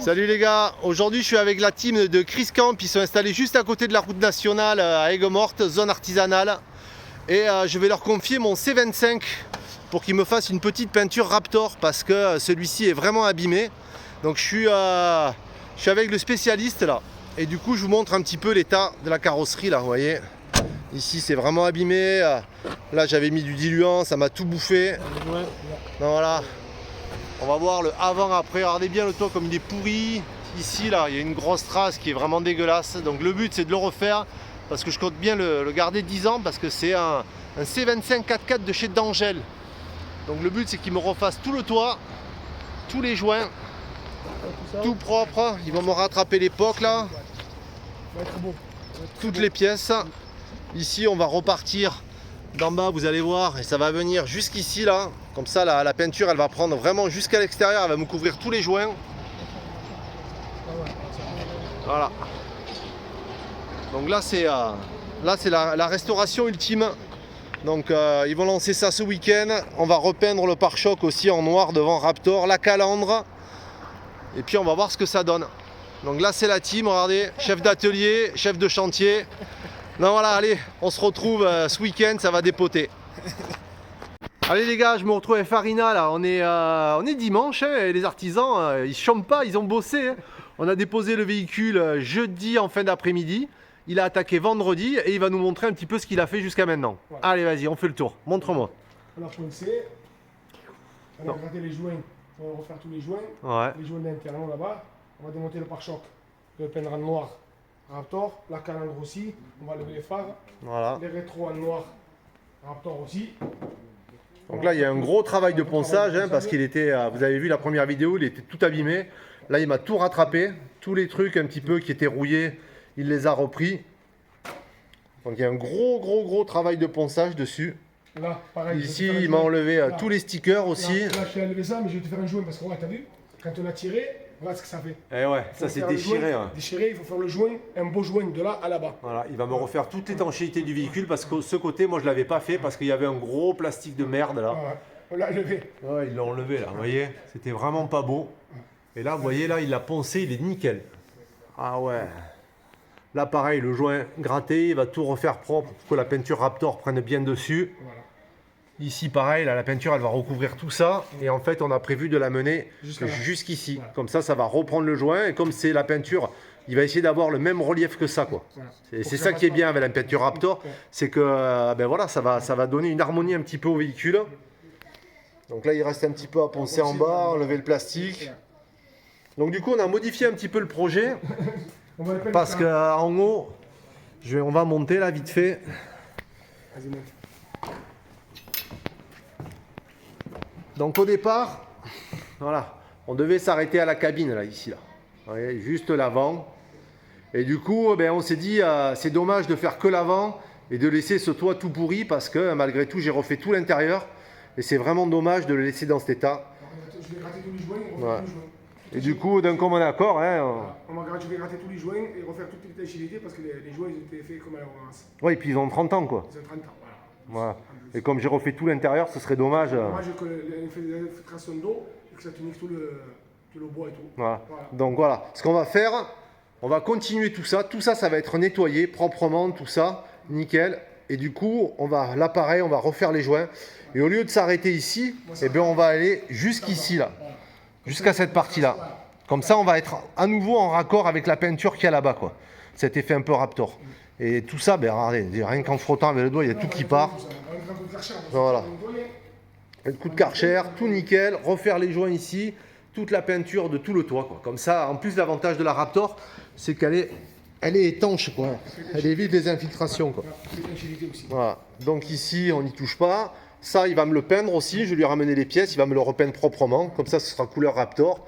Salut les gars, aujourd'hui je suis avec la team de Chris Camp, ils sont installés juste à côté de la route nationale à Aigues-Mortes, zone artisanale. Et je vais leur confier mon C25 pour qu'ils me fassent une petite peinture Raptor parce que celui-ci est vraiment abîmé. Donc je suis avec le spécialiste là. Et du coup je vous montre un petit peu l'état de la carrosserie là, vous voyez. Ici c'est vraiment abîmé. Là j'avais mis du diluant, ça m'a tout bouffé. Donc, voilà. On va voir le avant-après. Regardez bien le toit comme il est pourri. Ici là il y a une grosse trace qui est vraiment dégueulasse. Donc le but c'est de le refaire parce que je compte bien le garder 10 ans parce que c'est un C25 4x4 de chez D'Angèle. Donc le but c'est qu'il me refasse tout le toit, tous les joints, tout propre. Ils vont me rattraper l'époque là. Toutes les pièces. Ici on va repartir d'en bas, vous allez voir, et ça va venir jusqu'ici là. Comme ça la peinture elle va prendre vraiment jusqu'à l'extérieur, elle va me couvrir tous les joints. Voilà. Donc là c'est la restauration ultime. Donc ils vont lancer ça ce week-end. On va repeindre le pare-choc aussi en noir devant Raptor, la calandre. Et puis on va voir ce que ça donne. Donc là c'est la team, regardez, chef d'atelier, chef de chantier. Non voilà, allez, on se retrouve ce week-end, ça va dépoter. Allez les gars, je me retrouve avec Farina là, on est dimanche, hein, et les artisans, ils chantent pas, ils ont bossé. Hein. On a déposé le véhicule jeudi en fin d'après-midi, il a attaqué vendredi et il va nous montrer un petit peu ce qu'il a fait jusqu'à maintenant. Voilà. Allez vas-y, on fait le tour, montre-moi. On a poncé, on a gratté les joints, on va refaire tous les joints, les joints d'intérieur là-bas, on va démonter le pare-choc, le peindre en noir. Raptor, la calandre aussi, on va lever les phares, voilà. Les rétros en noir, Raptor aussi. Donc là il y a un gros travail de ponçage, hein, parce qu'il était, vous avez vu la première vidéo, il était tout abîmé. Là il m'a tout rattrapé, tous les trucs un petit peu qui étaient rouillés, il les a repris. Donc il y a un gros travail de ponçage dessus. Là, pareil, ici il m'a enlevé tous les stickers aussi. Là je t'ai enlevé ça, mais je vais te faire un joint parce que t'as vu, quand on a tiré, voilà ce que ça fait. Et ouais, ça c'est déchiré. Joint, déchiré, il faut faire le joint, un beau joint de là à là-bas. Voilà, il va me refaire toute l'étanchéité du véhicule parce que ce côté, moi je l'avais pas fait parce qu'il y avait un gros plastique de merde là. Ah ouais, on l'a enlevé. Ouais, ils l'ont enlevé là, vous voyez, c'était vraiment pas beau. Et là, vous voyez, là, il l'a poncé, il est nickel. Ah ouais. Là, pareil, le joint gratté, il va tout refaire propre pour que la peinture Raptor prenne bien dessus. Voilà. Ici, pareil, là, la peinture, elle va recouvrir tout ça. Et en fait, on a prévu de la mener jusqu'ici. Voilà. Comme ça va reprendre le joint. Et comme c'est la peinture, il va essayer d'avoir le même relief que ça, quoi. Voilà. C'est ça qui est bien avec la peinture Raptor. C'est que, ben voilà, ça va donner une harmonie un petit peu au véhicule. Donc là, il reste un petit peu à poncer en bas, enlever le plastique. Donc du coup, on a modifié un petit peu le projet. Parce qu'en haut, on va monter là, vite fait. Vas-y, monte. Donc au départ, voilà, on devait s'arrêter à la cabine là, ici là, vous voyez, juste l'avant. Et du coup, ben, on s'est dit, c'est dommage de faire que l'avant et de laisser ce toit tout pourri parce que malgré tout, j'ai refait tout l'intérieur et c'est vraiment dommage de le laisser dans cet état. Je vais gratter tous les joints et refaire tous les joints. Et du coup, d'un commun accord, hein, je vais gratter tous les joints et refaire toute l'étanchéité parce que les joints ils étaient faits comme à la romance. Oui, et puis ils ont 30 ans quoi. Ils ont 30 ans, voilà. Voilà. Et comme j'ai refait tout l'intérieur, ce serait dommage. C'est dommage que l'infiltration d'eau et que ça te nique tout le bois et tout. Voilà. Voilà. Donc voilà, ce qu'on va faire, on va continuer tout ça. Tout ça, ça va être nettoyé proprement, tout ça, nickel. Et du coup, on va l'appareil, on va refaire les joints. Et au lieu de s'arrêter ici, eh bien, on va aller jusqu'ici là, jusqu'à cette partie-là. Comme ça, on va être à nouveau en raccord avec la peinture qu'il y a là-bas, quoi. Cet effet un peu Raptor. Et tout ça, ben regardez, rien qu'en frottant avec le doigt, il y a tout qui part. Voilà. Un coup de Karcher, tout nickel, refaire les joints ici, toute la peinture de tout le toit, quoi. Comme ça, en plus, l'avantage de la Raptor, c'est qu'elle est étanche, quoi. Elle évite les infiltrations, quoi. Voilà. Donc ici, on n'y touche pas. Ça, il va me le peindre aussi. Je vais lui ramener les pièces, il va me le repeindre proprement. Comme ça, ce sera couleur Raptor.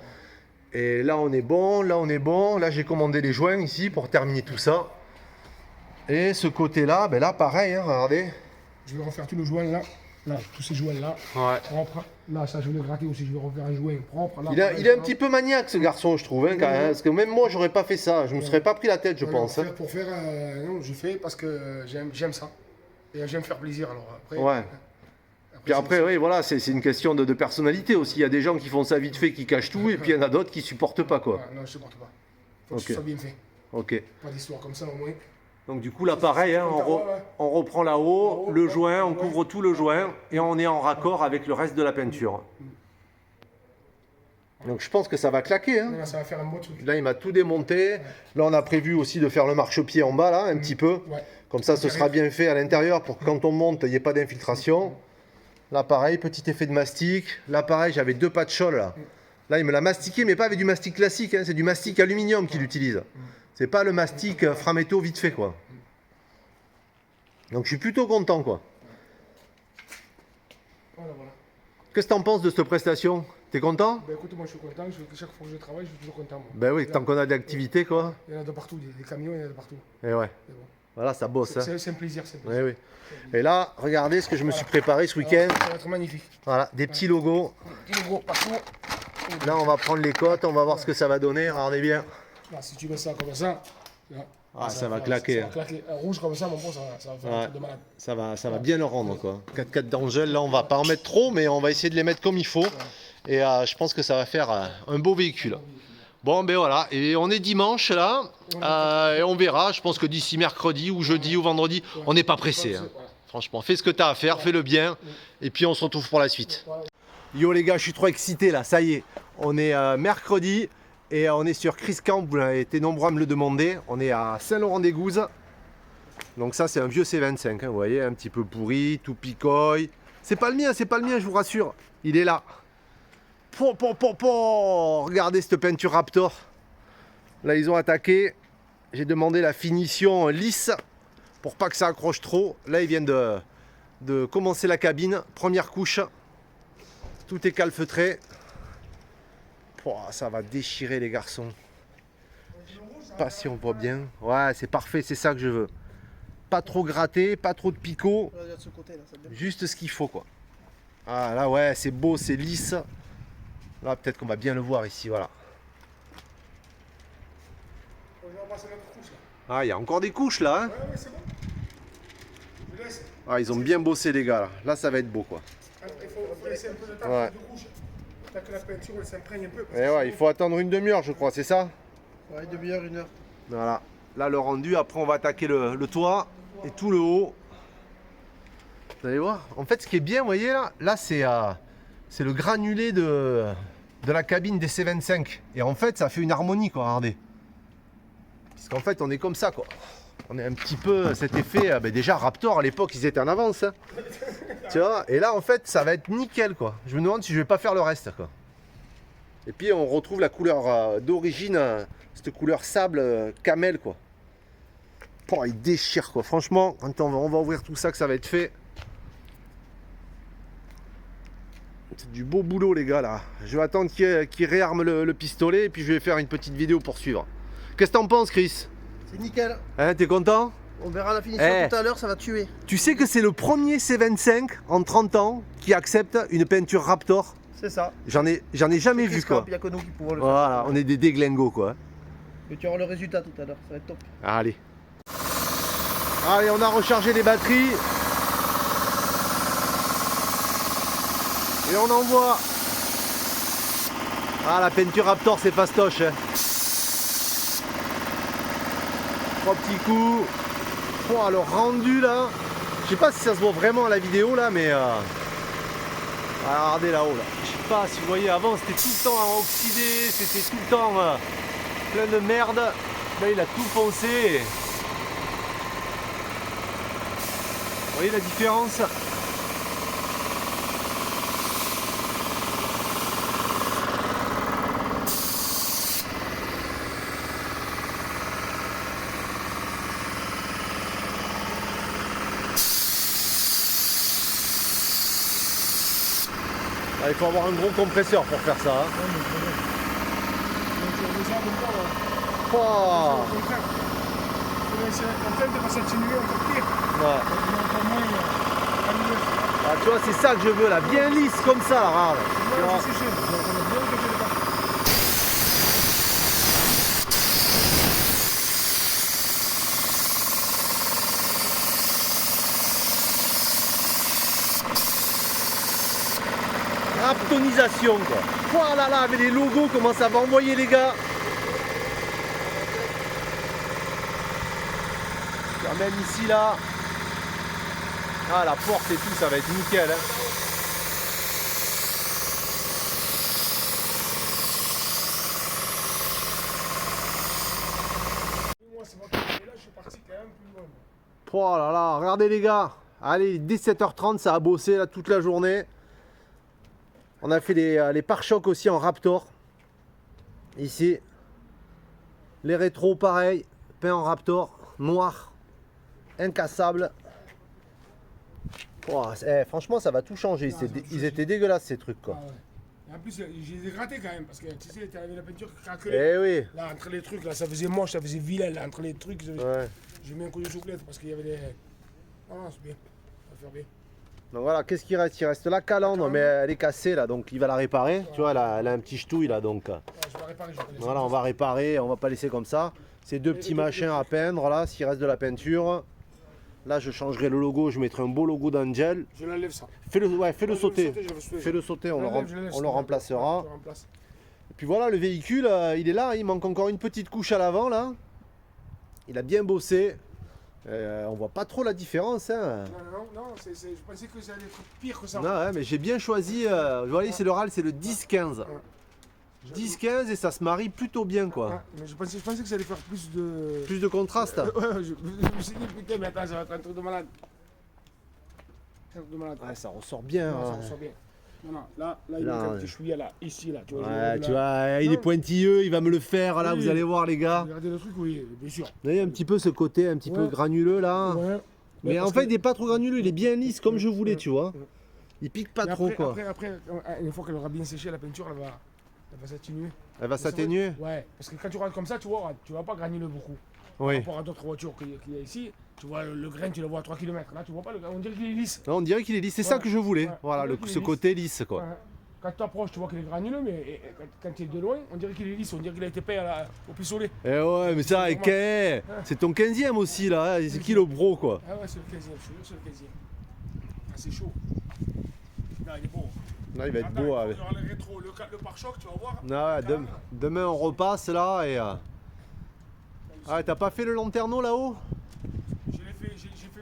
Et là, on est bon. Là, on est bon. Là, j'ai commandé les joints ici pour terminer tout ça. Et ce côté-là, ben là, pareil, hein, regardez. Je vais refaire tous les joints là. Là, tous ces joints-là, propres. Là, ça, je vais le gratter aussi. Je vais refaire un joint propre. Là, il est un petit peu maniaque, ce garçon, je trouve. Hein, quand même, parce que même moi, j'aurais pas fait ça. Je me serais pas pris la tête, je pense. Hein. Pour faire, non, je fais parce que j'aime ça. Et j'aime faire plaisir. Alors après, Puis après, oui, voilà, c'est une question de personnalité aussi. Il y a des gens qui font ça vite fait, qui cachent tout, et puis il y en a d'autres qui supportent pas, quoi. Non, je supporte pas. Faut que ce soit bien fait. Ok. Pas d'histoire comme ça au moins. Donc du coup là pareil, hein, on reprend là-haut, le joint, on couvre tout le joint et on est en raccord avec le reste de la peinture. Donc je pense que ça va claquer. Hein. Là, ça va faire un beau truc. Là il m'a tout démonté. Là on a prévu aussi de faire le marchepied en bas là, un petit peu. Ouais. Comme ça ce sera bien fait à l'intérieur pour que quand on monte, il n'y ait pas d'infiltration. Là pareil, petit effet de mastic. Là pareil, j'avais 2 patcholes là. Là il me l'a mastiqué mais pas avec du mastic classique, hein. C'est du mastic aluminium qu'il utilise. C'est pas le mastic Frametto vite fait quoi. Donc je suis plutôt content quoi. Voilà. Qu'est-ce que t'en penses de cette prestation? T'es content? Ben écoute, moi je suis content, chaque fois que je travaille, je suis toujours content. Moi. Ben oui, tant qu'on a de l'activité quoi. Il y en a de partout, des camions, il y en a de partout. Et ouais. Bon. Voilà, ça bosse. C'est un plaisir, c'est un plaisir. Oui. Et là, regardez ce que je me suis préparé ce week-end. Ça va être magnifique. Voilà, des petits logos. Des petits logos partout. Là, on va prendre les cotes, on va voir ce que ça va donner. Regardez bien. Là, si tu mets ça comme ça, Ah, ça va claquer. Ça va claquer. Un rouge comme ça, mon pote, ça va faire un truc de malade. Ça va bien le rendre quoi. 4x4 d'Angèle, là on va pas en mettre trop, mais on va essayer de les mettre comme il faut. Et je pense que ça va faire un beau véhicule. Bon ben voilà, et on est dimanche là, et on verra, je pense que d'ici mercredi ou jeudi ou vendredi, on n'est pas pressé. Hein. Franchement, fais ce que tu as à faire, fais-le bien, et puis on se retrouve pour la suite. Yo les gars, je suis trop excité là, ça y est, on est mercredi. Et on est sur Chris Camp, vous avez été nombreux à me le demander. On est à Saint-Laurent-des-Gouzes. Donc ça c'est un vieux C25, hein, vous voyez, un petit peu pourri, tout picoille. C'est pas le mien, je vous rassure. Il est là. Regardez cette peinture Raptor. Là ils ont attaqué. J'ai demandé la finition lisse pour pas que ça accroche trop. Là ils viennent de commencer la cabine. Première couche. Tout est calfeutré. Ça va déchirer les garçons. Pas si on voit bien. Ouais, c'est parfait, c'est ça que je veux. Pas trop gratté, pas trop de picot. Juste ce qu'il faut quoi. Ah là ouais, c'est beau, c'est lisse. Là peut-être qu'on va bien le voir ici, voilà. Ah, il y a encore des couches là. Hein. Ouais, c'est bon. Je laisse. Ah, ils ont bien bossé les gars là. Là ça va être beau quoi. Il faut laisser un peu de temps Ouais. de couche. Que la peinture elle s'imprègne un peu. Et ouais, il faut attendre une demi-heure je crois, c'est ça? Ouais, demi-heure, 1 heure. Voilà. Là le rendu, après on va attaquer le toit et tout le haut. Vous allez voir. En fait ce qui est bien, vous voyez là c'est le granulé de la cabine des C25. Et en fait ça fait une harmonie quoi, regardez. Parce qu'en fait on est comme ça quoi. On est un petit peu cet effet, déjà Raptor à l'époque ils étaient en avance. Hein. Tu vois, et là en fait ça va être nickel quoi. Je me demande si je vais pas faire le reste quoi. Et puis on retrouve la couleur d'origine, cette couleur sable camel quoi. Oh, il déchire quoi. Franchement, quand on va ouvrir tout ça que ça va être fait. C'est du beau boulot les gars là. Je vais attendre qu'il réarme le pistolet et puis je vais faire une petite vidéo pour suivre. Qu'est-ce que t'en penses Chris? C'est nickel. Hein, t'es content? On verra la finition tout à l'heure, ça va tuer. Tu sais que c'est le premier C25 en 30 ans qui accepte une peinture Raptor? C'est ça. J'en ai jamais vu quoi. Il n'y a que nous qui pouvons le faire. Voilà, on est des déglingos quoi. Et tu auras le résultat tout à l'heure, ça va être top. Allez. Allez, on a rechargé les batteries. Et on envoie. Ah, la peinture Raptor c'est fastoche. Hein. 3 petits coups. Oh, le rendu là. Je sais pas si ça se voit vraiment à la vidéo là, mais regardez là-haut là. Je sais pas si vous voyez, avant c'était tout le temps oxydé, c'était tout le temps plein de merde. Là il a tout foncé. Vous voyez la différence? Ah, il faut avoir un gros compresseur pour faire ça. Hein. Oh. En fait, de passer atténuer encore pire. Ouais. Ah, tu vois, c'est ça que je veux là, bien lisse comme ça, là, regarde. raptonisation quoi. Voilà là, avec les logos, comment ça va envoyer les gars. Même ici là. Ah la porte et tout, ça va être nickel. Hein. Moi, c'est moi qui suis là, je suis parti quand même plus loin. Oh là là, regardez les gars. Allez, dès 7h30, ça a bossé là toute la journée. On a fait les pare-chocs aussi en Raptor. Ici. Les rétros, pareil. Peint en Raptor. Noir. Incassable. Oh, franchement, ça va tout changer. Ils étaient dégueulasses ces trucs quoi. Ah ouais. Et en plus, j'ai les ai grattés quand même parce que tu sais, t'avais la peinture qui Eh craquelait. oui. Là, entre les trucs, là, ça faisait moche, ça faisait vilain. Là, entre les trucs, Ouais. j'ai mis un coup de souplette parce qu'il y avait des. Non, c'est bien. Ça va faire bien. Donc voilà, qu'est-ce qu'il reste? Il reste la calandre, mais elle est cassée là, donc il va la réparer. Ouais. Tu vois, elle a un petit ch'touille là, donc. Ouais, je vais réparer, Voilà, on va réparer, on va pas laisser comme ça. Ces deux petits machins à peindre là, s'il reste de la peinture. Là, je changerai le logo, je mettrai un beau logo d'Angel. Je l'enlève ça. Fais-le sauter. Fais-le sauter, on le remplacera. Et puis voilà, le véhicule, il est là, il manque encore une petite couche à l'avant là. Il a bien bossé. On voit pas trop la différence. Hein. Non, je pensais que ça allait être pire que ça. Non, ouais, mais j'ai bien choisi. Vous voyez, c'est le RAL, c'est le 10-15. Ouais. 10-15 et ça se marie plutôt bien quoi. Ouais, mais je pensais que ça allait faire plus de. Plus de contraste. Ouais, je me suis dit putain, mais attends, ça va être un truc de malade. Ouais, ça ressort bien. Non, hein. ça ressort bien. Non, là, il manque un petit chouïa là, ici là, tu vois. Ouais, tu vois, il est pointilleux, il va me le faire là, oui. Vous allez voir les gars. Regardez le truc, oui, bien sûr. Vous voyez un petit peu ce côté un petit peu granuleux là. Ouais. Mais en fait, il n'est pas trop granuleux, il est bien lisse comme je voulais, tu vois. Il pique pas trop quoi. Après, une fois qu'elle aura bien séché, la peinture, elle va s'atténuer. Elle va s'atténuer? Ouais, parce que quand tu regardes comme ça, tu vois pas granuleux beaucoup. Oui. Par rapport à d'autres voitures qu'il y a ici, tu vois le grain, tu le vois à 3 km. Là, tu vois pas le grain, on dirait qu'il est lisse. Non, on dirait qu'il est lisse, c'est ça que je voulais. Ouais. Voilà, ce côté lisse quoi. Ouais. Quand tu t'approches, tu vois qu'il est granuleux, mais quand tu es de loin, on dirait qu'il est lisse, on dirait qu'il a été peint au pistolet. Eh ouais, mais ça, c'est ton 15e aussi là, c'est qui le bro quoi? Ah ouais, c'est le 15e, je suis sûr, c'est le 15e. Ah, c'est chaud. Non, il est beau. Non, il va être beau. Avec le rétro, le pare-choc, tu vas voir. Non, ouais, demain on repasse là et. Ah, t'as pas fait le lanterneau là-haut? J'ai fait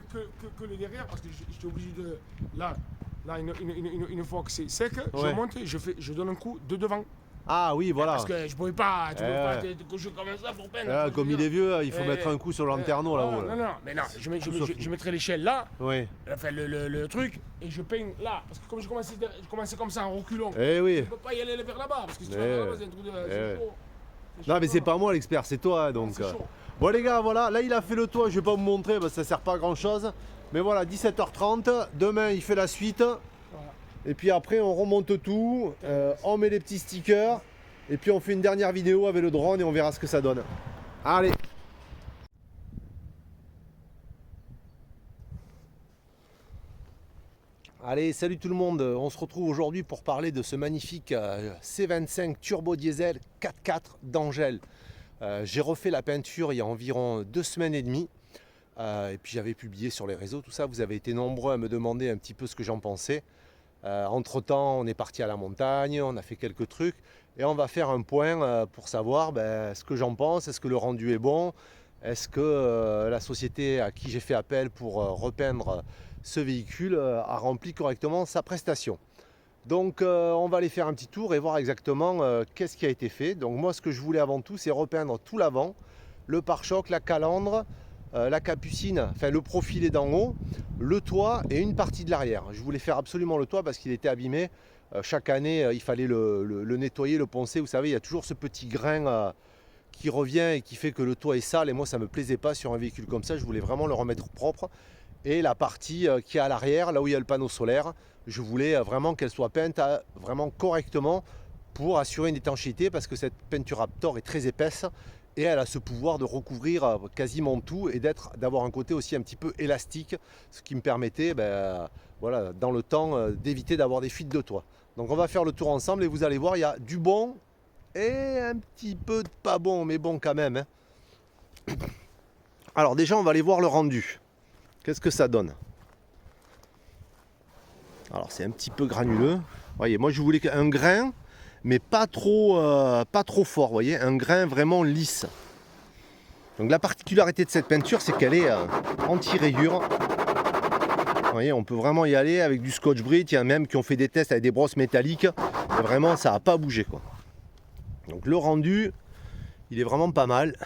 que le derrière parce que j'étais obligé de. Là, une fois que c'est sec, je monte, je donne un coup de devant. Ah oui, voilà. Parce que je pouvais pas, tu peux pas te coucher comme ça pour peindre. Comme il est vieux, il faut mettre un coup sur le lanterneau là-haut. Non, mais non, je mettrai l'échelle là, oui. Enfin le truc, et je peins là. Parce que comme je commençais comme ça en reculant, eh oui. je peux pas y aller vers là-bas, parce que si tu vas vers là-bas, c'est un truc de. C'est chaud. Non, mais c'est pas moi l'expert, c'est toi donc. Bon les gars, voilà, là il a fait le toit, je vais pas vous montrer parce que ça sert pas à grand chose. Mais voilà, 17h30, demain il fait la suite. Voilà. Et puis après on remonte tout, on met les petits stickers. Et puis on fait une dernière vidéo avec le drone et on verra ce que ça donne. Allez. Allez, salut tout le monde. On se retrouve aujourd'hui pour parler de ce magnifique C25 turbo diesel 4x4 d'Angel. J'ai refait la peinture il y a environ 2 semaines et demie. Et puis j'avais publié sur les réseaux tout ça. Vous avez été nombreux à me demander un petit peu ce que j'en pensais. Entre temps, on est parti à la montagne, on a fait quelques trucs. Et on va faire un point pour savoir ce que j'en pense. Est-ce que le rendu est bon? Est-ce que la société à qui j'ai fait appel pour repeindre ce véhicule a rempli correctement sa prestation? Donc on va aller faire un petit tour et voir exactement qu'est-ce qui a été fait. Donc moi ce que je voulais avant tout c'est repeindre tout l'avant, le pare-choc, la calandre, la capucine, enfin le profilé d'en haut, le toit et une partie de l'arrière. Je voulais faire absolument le toit parce qu'il était abîmé. Chaque année il fallait le nettoyer, le poncer. Vous savez il y a toujours ce petit grain qui revient et qui fait que le toit est sale et moi ça me plaisait pas sur un véhicule comme ça. Je voulais vraiment le remettre propre. Et la partie qui est à l'arrière, là où il y a le panneau solaire, je voulais vraiment qu'elle soit peinte vraiment correctement pour assurer une étanchéité parce que cette peinture Raptor est très épaisse et elle a ce pouvoir de recouvrir quasiment tout et d'avoir un côté aussi un petit peu élastique, ce qui me permettait voilà, dans le temps d'éviter d'avoir des fuites de toit. Donc on va faire le tour ensemble et vous allez voir, il y a du bon et un petit peu de pas bon, mais bon quand même. Hein. Alors déjà on va aller voir le rendu. Qu'est-ce que ça donne? Alors c'est un petit peu granuleux. Vous voyez, moi je voulais un grain, mais pas trop fort, vous voyez, un grain vraiment lisse. Donc la particularité de cette peinture, c'est qu'elle est anti-rayure. Vous voyez, on peut vraiment y aller avec du Scotch-Brite. Il y a même qui ont fait des tests avec des brosses métalliques. Et vraiment, ça n'a pas bougé, quoi. Donc le rendu, il est vraiment pas mal.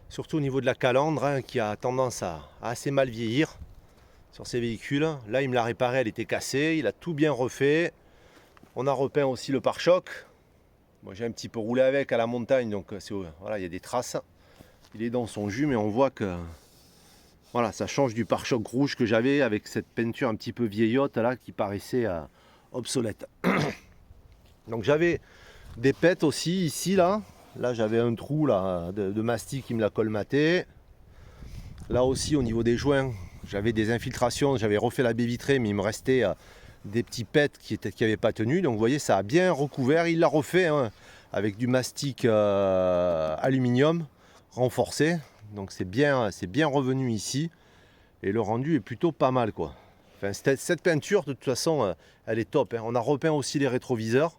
Surtout au niveau de la calandre, hein, qui a tendance à assez mal vieillir sur ces véhicules. Là, il me l'a réparé, elle était cassée. Il a tout bien refait. On a repeint aussi le pare-choc. Moi, j'ai un petit peu roulé avec à la montagne, donc voilà, il y a des traces. Il est dans son jus, mais on voit que voilà, ça change du pare-choc rouge que j'avais avec cette peinture un petit peu vieillotte là qui paraissait obsolète. Donc j'avais des pètes aussi ici là. Là j'avais un trou là de mastic qui me l'a colmaté. Là aussi au niveau des joints, j'avais des infiltrations, j'avais refait la baie vitrée, mais il me restait des petits pets qui n'avaient pas tenu. Donc vous voyez, ça a bien recouvert. Il l'a refait hein, avec du mastic aluminium renforcé. Donc c'est bien revenu ici. Et le rendu est plutôt pas mal, quoi. Enfin, cette peinture, de toute façon, elle est top. Hein. On a repeint aussi les rétroviseurs.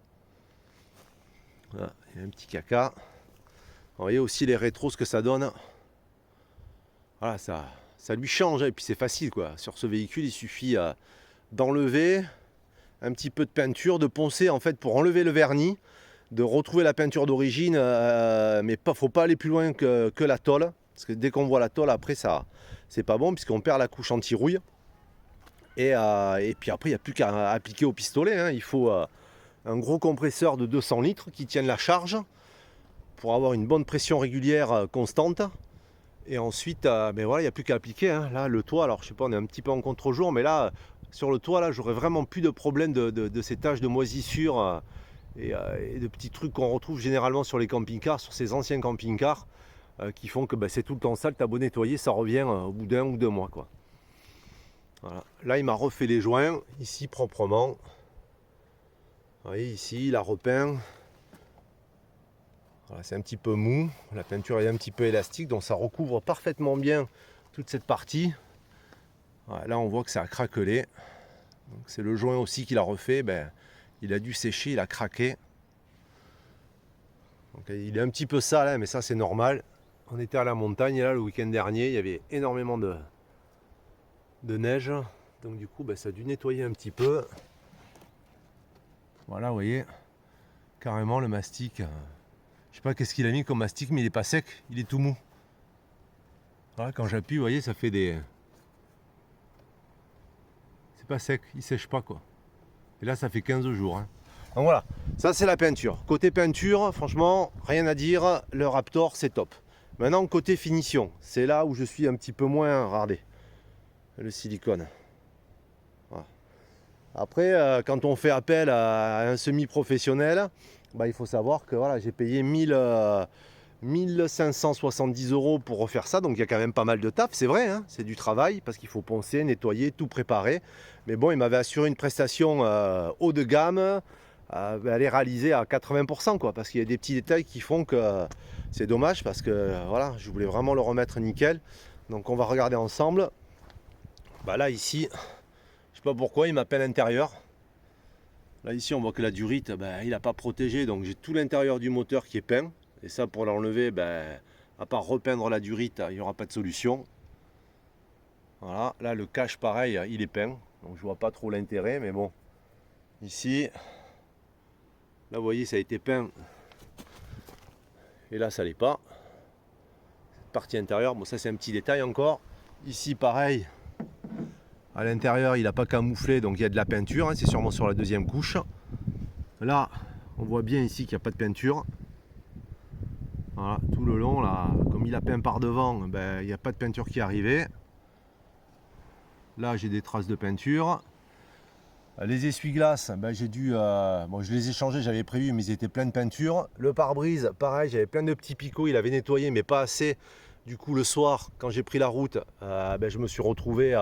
Voilà, il y a un petit caca. Vous voyez aussi les rétros, ce que ça donne. Voilà, ça lui change. Et puis c'est facile, quoi. Sur ce véhicule, il suffit d'enlever un petit peu de peinture, de poncer en fait pour enlever le vernis, de retrouver la peinture d'origine, mais faut pas aller plus loin que la tôle, parce que dès qu'on voit la tôle après ça c'est pas bon puisqu'on perd la couche anti-rouille et puis après il n'y a plus qu'à appliquer au pistolet, hein. Il faut un gros compresseur de 200 litres qui tienne la charge pour avoir une bonne pression régulière constante. Et ensuite, ben voilà, il n'y a plus qu'à appliquer. Hein. Là, le toit, alors je sais pas, on est un petit peu en contre-jour, mais là, sur le toit, là, j'aurais vraiment plus de problème de ces taches de moisissure et de petits trucs qu'on retrouve généralement sur les camping-cars, sur ces anciens camping-cars, qui font que ben, c'est tout le temps sale, t'as beau nettoyer, ça revient au bout d'1 ou 2 mois, quoi. Voilà. Là, il m'a refait les joints, ici, proprement. Vous voyez, ici, il a repeint. Voilà, c'est un petit peu mou, la peinture est un petit peu élastique, donc ça recouvre parfaitement bien toute cette partie. Voilà, là on voit que ça a craquelé. C'est le joint aussi qu'il a refait, ben, il a dû sécher, il a craqué. Donc, il est un petit peu sale, hein, mais ça c'est normal. On était à la montagne et là le week-end dernier, il y avait énormément de neige. Donc du coup ben, ça a dû nettoyer un petit peu. Voilà, vous voyez, carrément le mastic. Je sais pas qu'est-ce qu'il a mis comme mastic, mais il est pas sec, il est tout mou. Voilà, quand j'appuie, vous voyez, ça fait des... C'est pas sec, il sèche pas, quoi. Et là, ça fait 15 jours. Hein. Donc voilà, ça c'est la peinture. Côté peinture, franchement, rien à dire, le Raptor, c'est top. Maintenant, côté finition, c'est là où je suis un petit peu moins regardez, le silicone. Voilà. Après, quand on fait appel à un semi-professionnel, bah, il faut savoir que voilà, j'ai payé 1570 € pour refaire ça, donc il y a quand même pas mal de taf, c'est vrai, hein, c'est du travail, parce qu'il faut poncer, nettoyer, tout préparer. Mais bon, il m'avait assuré une prestation haut de gamme, elle est réalisée à 80%, quoi, parce qu'il y a des petits détails qui font que c'est dommage, parce que voilà, je voulais vraiment le remettre nickel. Donc on va regarder ensemble. Bah, là, ici, je sais pas pourquoi, il m'appelle l'intérieur. Là ici on voit que la durite ben, il n'a pas protégé, donc j'ai tout l'intérieur du moteur qui est peint. Et ça pour l'enlever, ben, à part repeindre la durite, il n'y aura pas de solution. Voilà, là le cache pareil, il est peint. Donc je vois pas trop l'intérêt, mais bon. Ici, là vous voyez ça a été peint. Et là ça l'est pas. Cette partie intérieure, bon ça c'est un petit détail encore. Ici pareil. À l'intérieur, il n'a pas camouflé, donc il y a de la peinture, hein, c'est sûrement sur la deuxième couche. Là, on voit bien ici qu'il n'y a pas de peinture. Voilà, tout le long, là, comme il a peint par devant, ben, il n'y a pas de peinture qui est arrivée. Là, j'ai des traces de peinture. Les essuie-glaces, ben, j'ai dû... bon, je les ai changés, j'avais prévu, mais ils étaient pleins de peinture. Le pare-brise, pareil, j'avais plein de petits picots, il avait nettoyé, mais pas assez. Du coup, le soir, quand j'ai pris la route, ben, je me suis retrouvé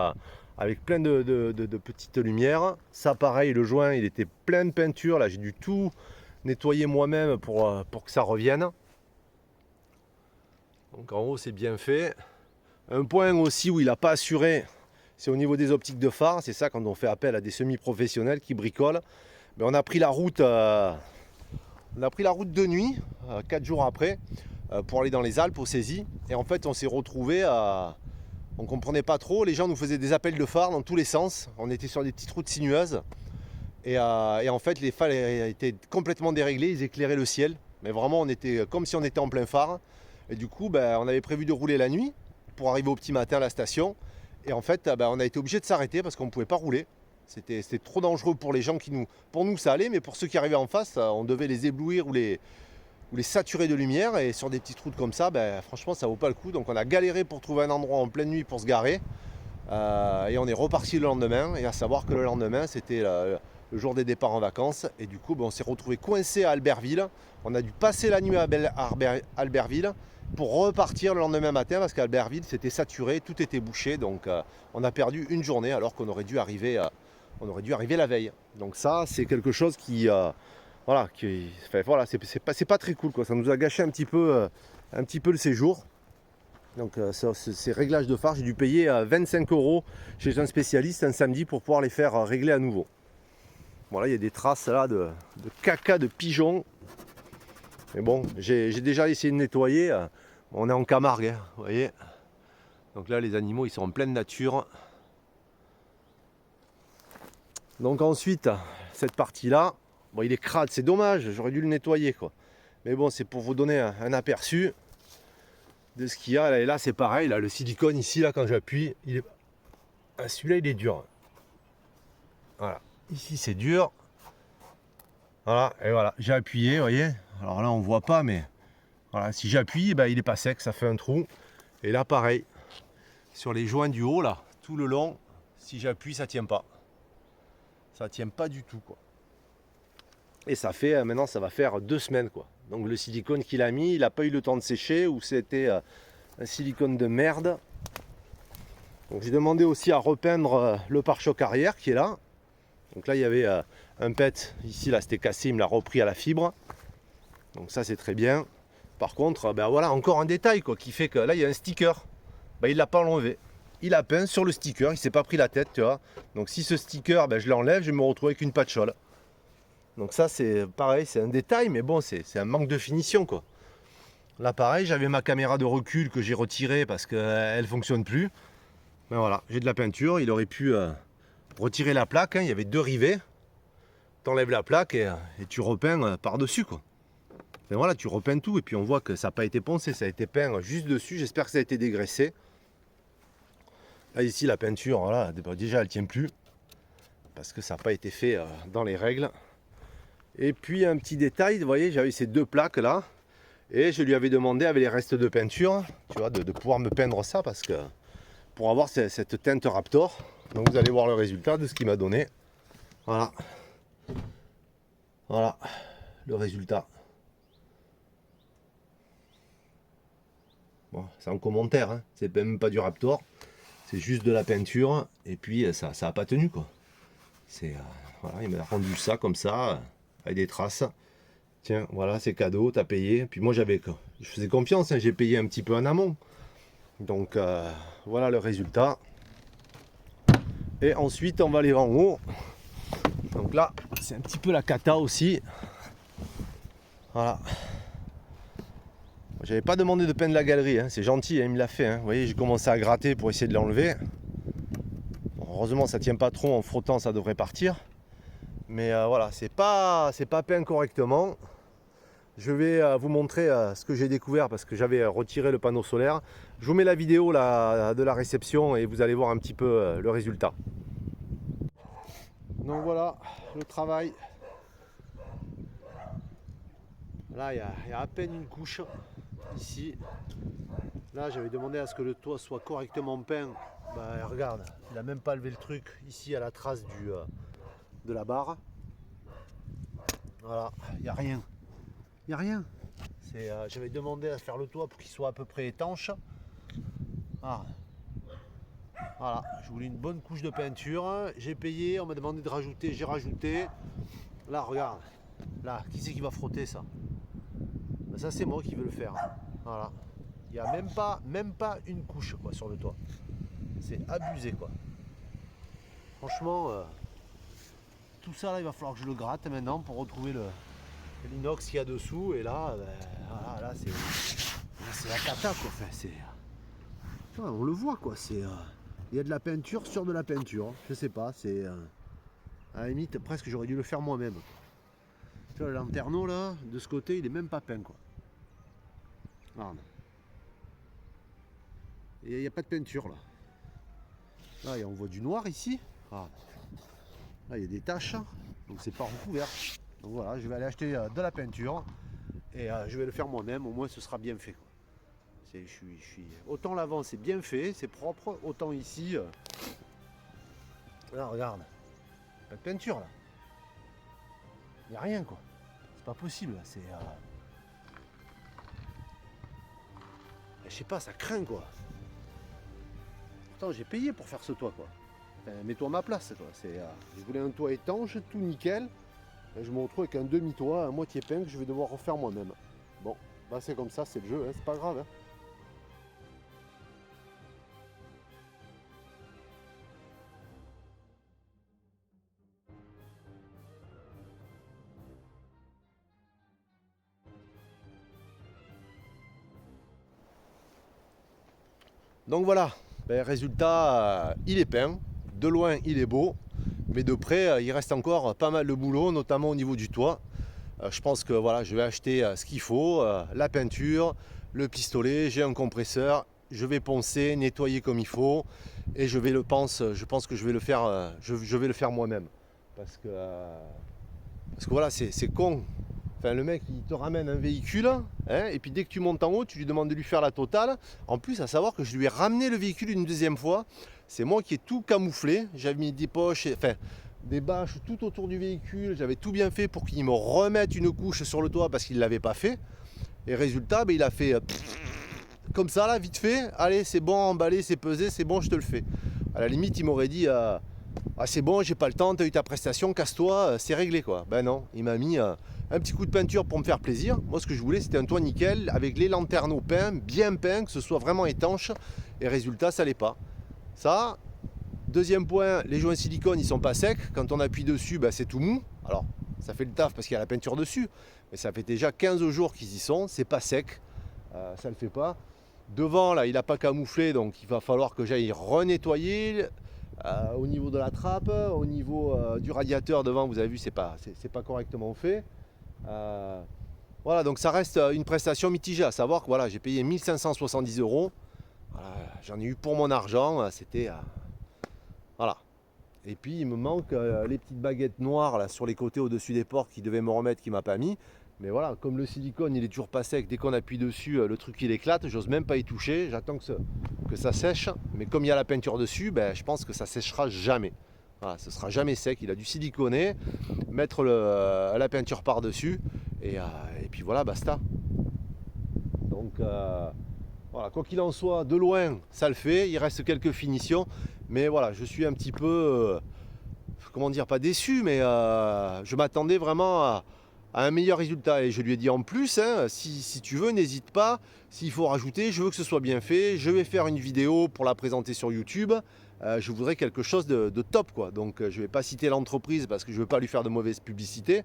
avec plein de petites lumières. Ça pareil, le joint il était plein de peinture, là j'ai dû tout nettoyer moi-même pour que ça revienne. Donc en haut c'est bien fait. Un point aussi où il n'a pas assuré, c'est au niveau des optiques de phare. C'est ça, quand on fait appel à des semi-professionnels qui bricolent. Mais on a pris la route, de nuit, 4 jours après, pour aller dans les Alpes, au Cési. Et en fait, on s'est retrouvé à... On ne comprenait pas trop, les gens nous faisaient des appels de phare dans tous les sens. On était sur des petites routes sinueuses. Et en fait, les phares étaient complètement déréglés, ils éclairaient le ciel. Mais vraiment, on était comme si on était en plein phare. Et du coup, on avait prévu de rouler la nuit pour arriver au petit matin à la station. Et en fait, on a été obligé de s'arrêter parce qu'on ne pouvait pas rouler. C'était trop dangereux pour les gens Pour nous, ça allait, mais pour ceux qui arrivaient en face, on devait les éblouir ou les saturer de lumière. Et sur des petites routes comme ça, franchement, ça vaut pas le coup. Donc on a galéré pour trouver un endroit en pleine nuit pour se garer. Et on est reparti le lendemain. Et à savoir que le lendemain, c'était le jour des départs en vacances. Et du coup, on s'est retrouvé coincé à Albertville. On a dû passer la nuit à Albertville pour repartir le lendemain matin parce qu'à Albertville, c'était saturé, tout était bouché. Donc on a perdu une journée alors qu'on aurait dû arriver la veille. Donc ça, c'est quelque chose qui... c'est pas très cool, quoi. Ça nous a gâché un petit peu le séjour. Donc ces réglages de phare, j'ai dû payer 25 € chez un spécialiste un samedi pour pouvoir les faire régler à nouveau. Voilà, il y a des traces là de caca de pigeons. Mais bon, j'ai déjà essayé de nettoyer. On est en Camargue, hein, vous voyez. Donc là, les animaux, ils sont en pleine nature. Donc ensuite, cette partie-là, il est crade, c'est dommage, j'aurais dû le nettoyer, quoi. Mais bon, c'est pour vous donner un aperçu de ce qu'il y a. Et là, c'est pareil, là, le silicone ici, là, quand j'appuie, celui-là, il est dur. Voilà, ici, c'est dur. Voilà, et voilà, j'ai appuyé, vous voyez. Alors là, on voit pas, mais voilà, si j'appuie, il est pas sec, ça fait un trou. Et là, pareil, sur les joints du haut, là, tout le long, si j'appuie, ça tient pas. Ça tient pas du tout, quoi. Et ça fait, maintenant ça va faire 2 semaines, quoi. Donc le silicone qu'il a mis, il n'a pas eu le temps de sécher, ou c'était un silicone de merde. Donc j'ai demandé aussi à repeindre le pare-choc arrière qui est là. Donc là il y avait un pet, ici là c'était cassé, il me l'a repris à la fibre. Donc ça c'est très bien. Par contre, voilà, encore un détail, quoi, qui fait que là il y a un sticker. Il l'a pas enlevé. Il a peint sur le sticker, il s'est pas pris la tête, tu vois. Donc si ce sticker, je l'enlève, je vais me retrouver avec une patchole. Donc ça c'est pareil, c'est un détail, mais bon, c'est un manque de finition, quoi. Là pareil, j'avais ma caméra de recul que j'ai retirée parce qu'elle ne fonctionne plus. Mais voilà, j'ai de la peinture, il aurait pu retirer la plaque, hein. Il y avait 2 rivets. Tu enlèves la plaque et tu repeins par-dessus, quoi. Et voilà, tu repeins tout et puis on voit que ça n'a pas été poncé, ça a été peint juste dessus. J'espère que ça a été dégraissé. Là ici la peinture, voilà, déjà elle tient plus parce que ça n'a pas été fait dans les règles. Et puis un petit détail, vous voyez, j'avais ces 2 plaques là et je lui avais demandé avec les restes de peinture, tu vois, de pouvoir me peindre ça parce que pour avoir cette teinte Raptor. Donc vous allez voir le résultat de ce qu'il m'a donné. Voilà, voilà le résultat. Bon, c'est en commentaire, hein. C'est même pas du Raptor. C'est juste de la peinture et puis ça a pas tenu, quoi. Voilà, il m'a rendu ça comme ça avec des traces. Tiens, voilà, c'est cadeau, t'as payé. Puis moi je faisais confiance, hein, j'ai payé un petit peu en amont. Donc voilà le résultat. Et ensuite on va aller en haut. Donc là c'est un petit peu la cata aussi. Voilà. J'avais pas demandé de peindre la galerie, hein. C'est gentil, hein, il me l'a fait, hein. Vous voyez, j'ai commencé à gratter pour essayer de l'enlever. Bon, heureusement ça tient pas trop, en frottant ça devrait partir. Mais voilà, c'est pas peint correctement. Je vais vous montrer ce que j'ai découvert parce que j'avais retiré le panneau solaire. Je vous mets la vidéo là, de la réception et vous allez voir un petit peu le résultat. Donc voilà le travail. Là il y a à peine une couche ici. Là j'avais demandé à ce que le toit soit correctement peint. Regarde, il n'a même pas levé le truc ici à la trace de la barre. Voilà, il n'y a rien. Il n'y a rien. J'avais demandé à faire le toit pour qu'il soit à peu près étanche. Voilà, je voulais une bonne couche de peinture. J'ai payé, on m'a demandé de rajouter, j'ai rajouté. Là, regarde. Là, qui c'est qui va frotter ça? Ça, c'est moi qui veux le faire. Voilà. Il n'y a même pas une couche, quoi, sur le toit. C'est abusé, quoi. franchement, tout ça là, il va falloir que je le gratte maintenant pour retrouver l'inox qu'il y a dessous. Et là, voilà, là c'est la cata quoi. Enfin, on le voit quoi. Il y a de la peinture sur de la peinture. Je sais pas, c'est à la limite presque j'aurais dû le faire moi-même. Tu vois, le lanterneau là, de ce côté, il est même pas peint quoi. Regarde. Il n'y a pas de peinture là. Là, on voit du noir ici. Regarde. Là, il y a des taches, donc c'est pas recouvert. Donc voilà, je vais aller acheter de la peinture et je vais le faire moi-même. Au moins, ce sera bien fait, quoi. Autant l'avant, c'est bien fait, c'est propre. Autant ici, là, regarde, pas de peinture là. Il n'y a rien, quoi. C'est pas possible. C'est, je sais pas, ça craint, quoi. Pourtant, j'ai payé pour faire ce toit, quoi. Enfin, mets-toi à ma place, quoi. Je voulais un toit étanche, tout nickel. Et je me retrouve avec un demi-toit à moitié peint que je vais devoir refaire moi-même. Bon, bah c'est comme ça, c'est le jeu, hein, c'est pas grave. Hein. Donc voilà, ben, résultat, il est peint. De loin, il est beau. Mais de près, il reste encore pas mal de boulot, notamment au niveau du toit. Je pense que voilà, je vais acheter ce qu'il faut, la peinture, le pistolet, j'ai un compresseur, je vais poncer, nettoyer comme il faut, et je pense que je vais le faire, je vais le faire moi-même. Parce que voilà, c'est con. Enfin, le mec, il te ramène un véhicule, hein, et puis dès que tu montes en haut, tu lui demandes de lui faire la totale. En plus, à savoir que je lui ai ramené le véhicule une deuxième fois. C'est moi qui ai tout camouflé. J'avais mis des poches, enfin des bâches tout autour du véhicule. J'avais tout bien fait pour qu'il me remette une couche sur le toit parce qu'il ne l'avait pas fait. Et résultat, ben, il a fait comme ça, là, vite fait. Allez, c'est bon, emballé, c'est pesé, c'est bon, je te le fais. À la limite, il m'aurait dit ah, c'est bon, j'ai pas le temps, t'as eu ta prestation, casse-toi, c'est réglé quoi. Ben non, il m'a mis un petit coup de peinture pour me faire plaisir. Moi, ce que je voulais, c'était un toit nickel avec les lanterneaux peints, bien peints, que ce soit vraiment étanche. Et résultat, ça l'est pas. Ça, deuxième point, les joints silicone, ils sont pas secs. Quand on appuie dessus, ben, c'est tout mou. Alors, ça fait le taf parce qu'il y a la peinture dessus. Mais ça fait déjà 15 jours qu'ils y sont, c'est pas sec. Ça le fait pas. Devant, là, il n'a pas camouflé, donc il va falloir que j'aille renettoyer. Au niveau de la trappe, au niveau du radiateur devant, vous avez vu, c'est pas correctement fait. Voilà, donc ça reste une prestation mitigée, à savoir que voilà, j'ai payé 1570 €. Voilà, j'en ai eu pour mon argent, c'était voilà. Et puis il me manque les petites baguettes noires là sur les côtés au-dessus des portes qui devaient me remettre, qui m'a pas mis. Mais voilà, comme le silicone il est toujours pas sec, dès qu'on appuie dessus, le truc il éclate, j'ose même pas y toucher, j'attends que ça sèche. Mais comme il y a la peinture dessus, ben, je pense que ça séchera jamais. Voilà, ce sera jamais sec, il a du siliconé, mettre la peinture par-dessus, et puis voilà, basta. Donc voilà, quoi qu'il en soit, de loin ça le fait, il reste quelques finitions, mais voilà, je suis un petit peu, comment dire, pas déçu, mais je m'attendais vraiment à un meilleur résultat. Et je lui ai dit en plus, hein, si tu veux, n'hésite pas, s'il faut rajouter, je veux que ce soit bien fait, je vais faire une vidéo pour la présenter sur YouTube, je voudrais quelque chose de top, quoi. Donc je ne vais pas citer l'entreprise parce que je ne veux pas lui faire de mauvaise publicité,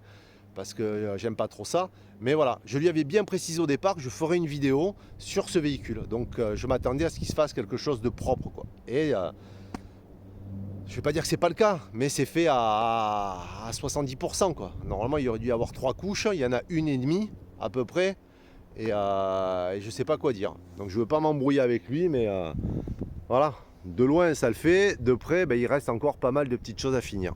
parce que j'aime pas trop ça. Mais voilà, je lui avais bien précisé au départ que je ferais une vidéo sur ce véhicule. Donc je m'attendais à ce qu'il se fasse quelque chose de propre, quoi. Et je ne vais pas dire que c'est pas le cas, mais c'est fait à 70%, quoi. Normalement, il aurait dû y avoir 3 couches, il y en a 1,5 à peu près, et je ne sais pas quoi dire. Donc je ne veux pas m'embrouiller avec lui, mais voilà, de loin ça le fait, de près, ben, il reste encore pas mal de petites choses à finir.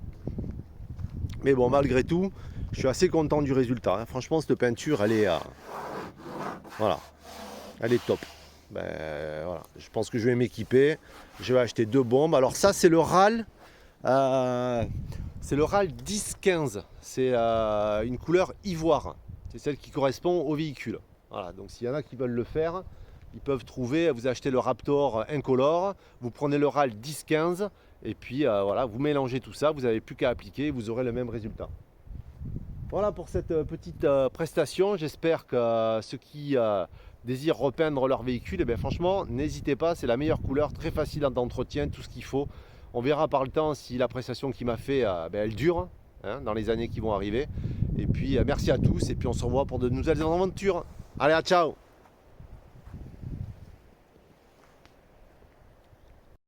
Mais bon, malgré tout, je suis assez content du résultat. Hein. Franchement, cette peinture, elle est, voilà, elle est top. Ben, voilà. Je pense que je vais m'équiper. Je vais acheter 2 bombes. Alors ça, c'est le RAL. C'est le RAL 10-15. C'est une couleur ivoire. C'est celle qui correspond au véhicule. Voilà. Donc s'il y en a qui veulent le faire, ils peuvent trouver. Vous achetez le Raptor incolore. Vous prenez le RAL 10-15. Et puis voilà, vous mélangez tout ça. Vous n'avez plus qu'à appliquer. Vous aurez le même résultat. Voilà pour cette petite prestation. J'espère que ceux qui désirent repeindre leur véhicule, et bien franchement, n'hésitez pas, c'est la meilleure couleur, très facile d'entretien, tout ce qu'il faut. On verra par le temps si la prestation qu'il m'a fait, elle dure hein, dans les années qui vont arriver. Et puis merci à tous et puis on se revoit pour de nouvelles aventures. Allez, ciao!